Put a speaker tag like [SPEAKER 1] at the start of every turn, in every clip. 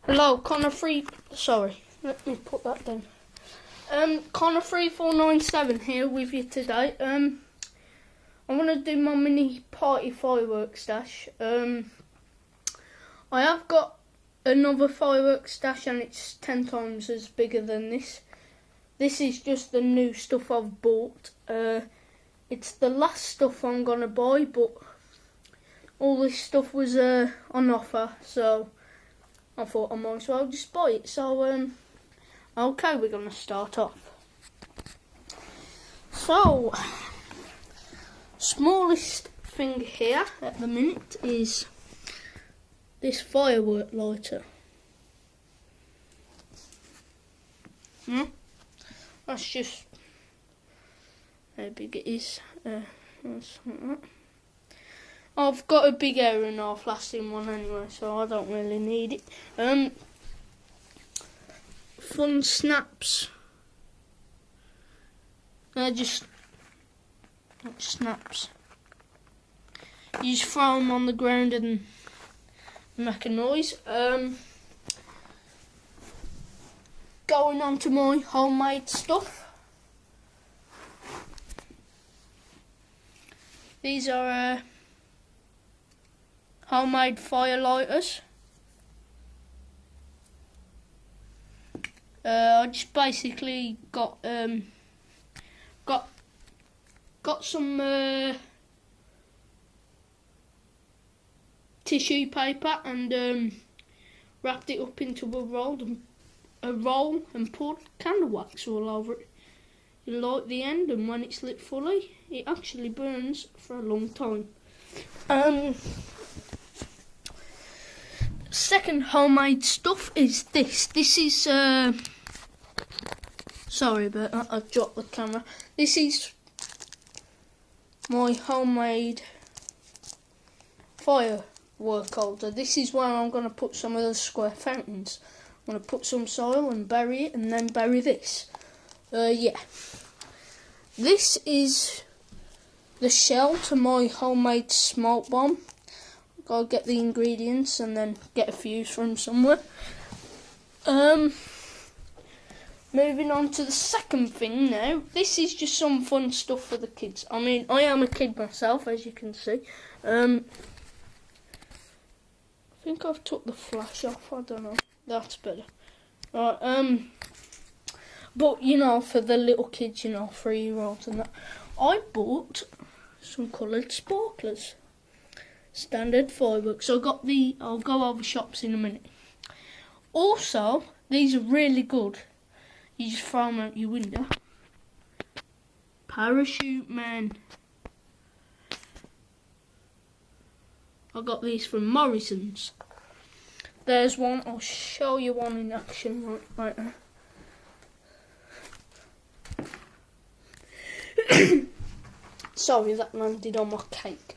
[SPEAKER 1] Hello, sorry, let me put that down. Connor3497 here with you today. I'm gonna do my mini party fireworks stash. I have got another fireworks stash and it's 10 times as bigger than this. This is just the new stuff I've bought. It's the last stuff I'm gonna buy, but all this stuff was on offer, so I thought I might as well just buy it. So okay, we're gonna start off. So, smallest thing here at the minute is this firework lighter. That's just how big it is. I've got a big hour and a half lasting one anyway, so I don't really need it. Fun snaps. They're just like snaps. You just throw them on the ground and make a noise. Going on to my homemade stuff. These are homemade fire lighters. I just basically got some tissue paper and wrapped it up into a roll and poured candle wax all over it. You light the end, and when it's lit fully, it actually burns for a long time. Second homemade stuff is this. This is sorry, but I've dropped the camera. This is my homemade firework holder. This is where I'm going to put some of the square fountains. I'm going to put some soil and bury it, and then bury this. Yeah. This is the shell to my homemade smoke bomb. Gotta get the ingredients and then get a fuse from somewhere. Moving on to the second thing now. This is just some fun stuff for the kids. I mean, I am a kid myself, as you can see. I think I've took the flash off. I don't know. That's better. Right. But you know, for the little kids, you know, 3-year-olds and that, I bought some coloured sparklers. Standard fireworks. I'll go over shops in a minute. Also, these are really good. You just throw them out your window. Parachute man. I got these from Morrison's. There's one. I'll show you one in action right now. Sorry, that landed on my cake.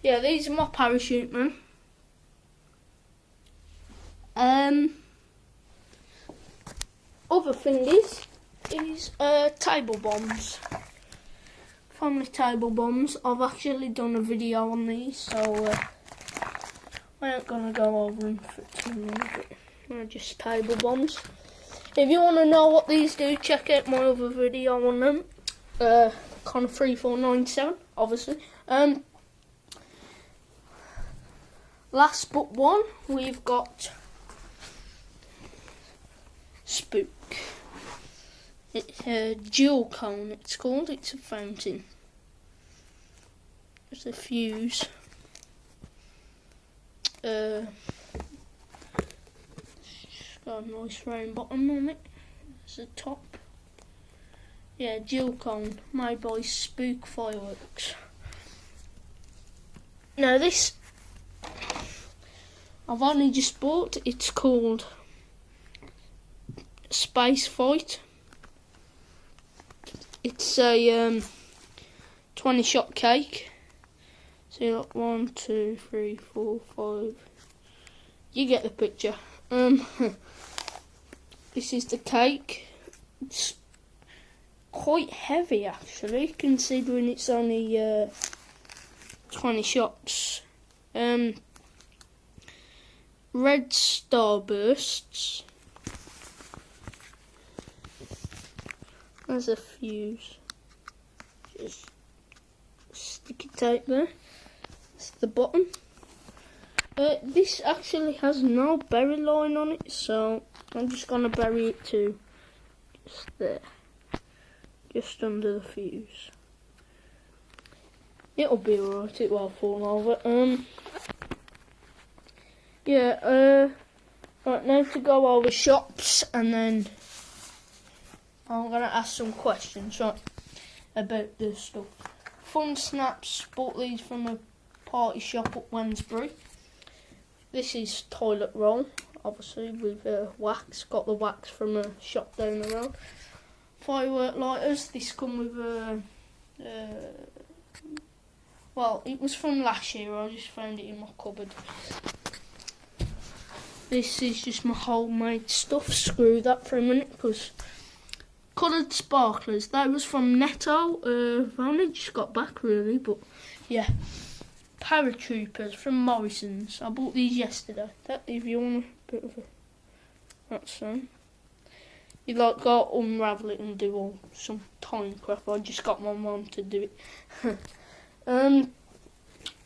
[SPEAKER 1] Yeah, these are my parachute men. Other thing is table bombs. Family table bombs. I've actually done a video on these, so I ain't gonna go over them for too long, but they're just table bombs. If you want to know what these do, check out my other video on them. Connor3497, obviously. Last but one, we've got Spook. It's a jewel cone, it's called. It's a fountain. There's a fuse. It's got a nice round bottom on it. There's a top. Yeah, jewel cone, made by Spook Fireworks. Now this, I've only just bought. It's called Space Fight. It's a 20-shot cake. So you got 1, 2, 3, 4, 5. You get the picture. This is the cake. It's quite heavy actually, considering it's only 20 shots. red starbursts. There's a fuse. Just sticky tape there. That's the bottom. This actually has no berry line on it, so I'm just going to bury it too. Just there. Just under the fuse. It'll be alright, it won't fall over. Right, now to go over shops, and then I'm going to ask some questions, right, about this stuff. Fun Snaps, bought these from a party shop at Wednesbury. This is toilet roll, obviously with wax. Got the wax from a shop down the road. Firework lighters. This come with well, it was from last year. I just found it in my cupboard. This is just my homemade stuff. Screw that for a minute, because coloured sparklers. That was from Netto. I've only just got back really, but yeah. Paratroopers from Morrison's. I bought these yesterday. That, if you want a bit of a, that's you like go unravel it and do all some tiny crap. I just got my mum to do it.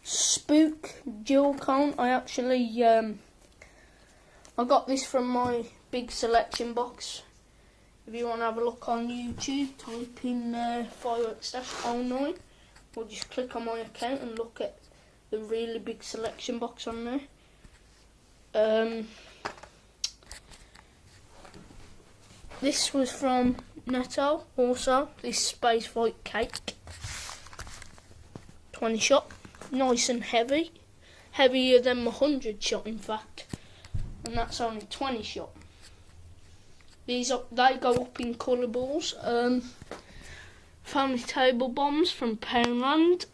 [SPEAKER 1] Spook dual cone. I actually I got this from my big selection box. If you want to have a look on YouTube, type in firework stash 09, or just click on my account and look at the really big selection box on there. This was from Netto also, this Space Fight cake. 20 shot, nice and heavy. Heavier than my 100 shot in fact. And that's only 20 shot. These they go up in colour balls. Family table bombs from Poundland.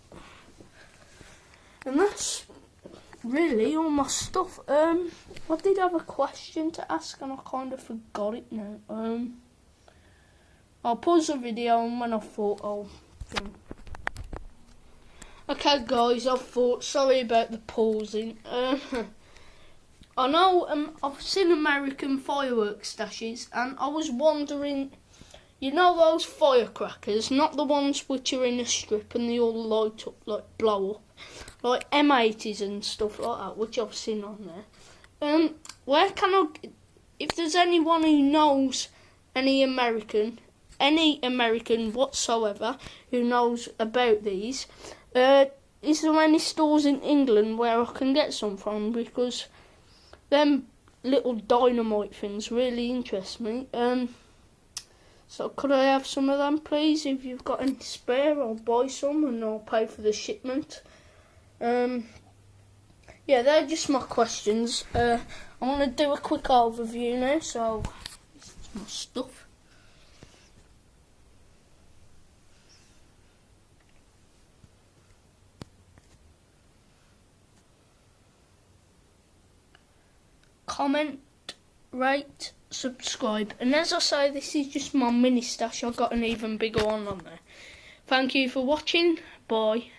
[SPEAKER 1] And that's really all my stuff. I did have a question to ask and I kind of forgot it now. I'll pause the video and when I thought I'll film. Okay guys, I thought, sorry about the pausing. I know I've seen American fireworks stashes and I was wondering, you know those firecrackers, not the ones which are in a strip and they all light up, like blow up, like M80s and stuff like that, which I've seen on there. Where can I, if there's anyone who knows any American whatsoever who knows about these, is there any stores in England where I can get some from, because them little dynamite things really interest me. So could I have some of them please? If you've got any spare, I'll buy some and I'll pay for the shipment. Yeah, they're just my questions. I'm going to do a quick overview now, so this is my stuff. Comment, rate, subscribe, and as I say, this is just my mini stash. I've got an even bigger one on there. Thank you for watching. Bye.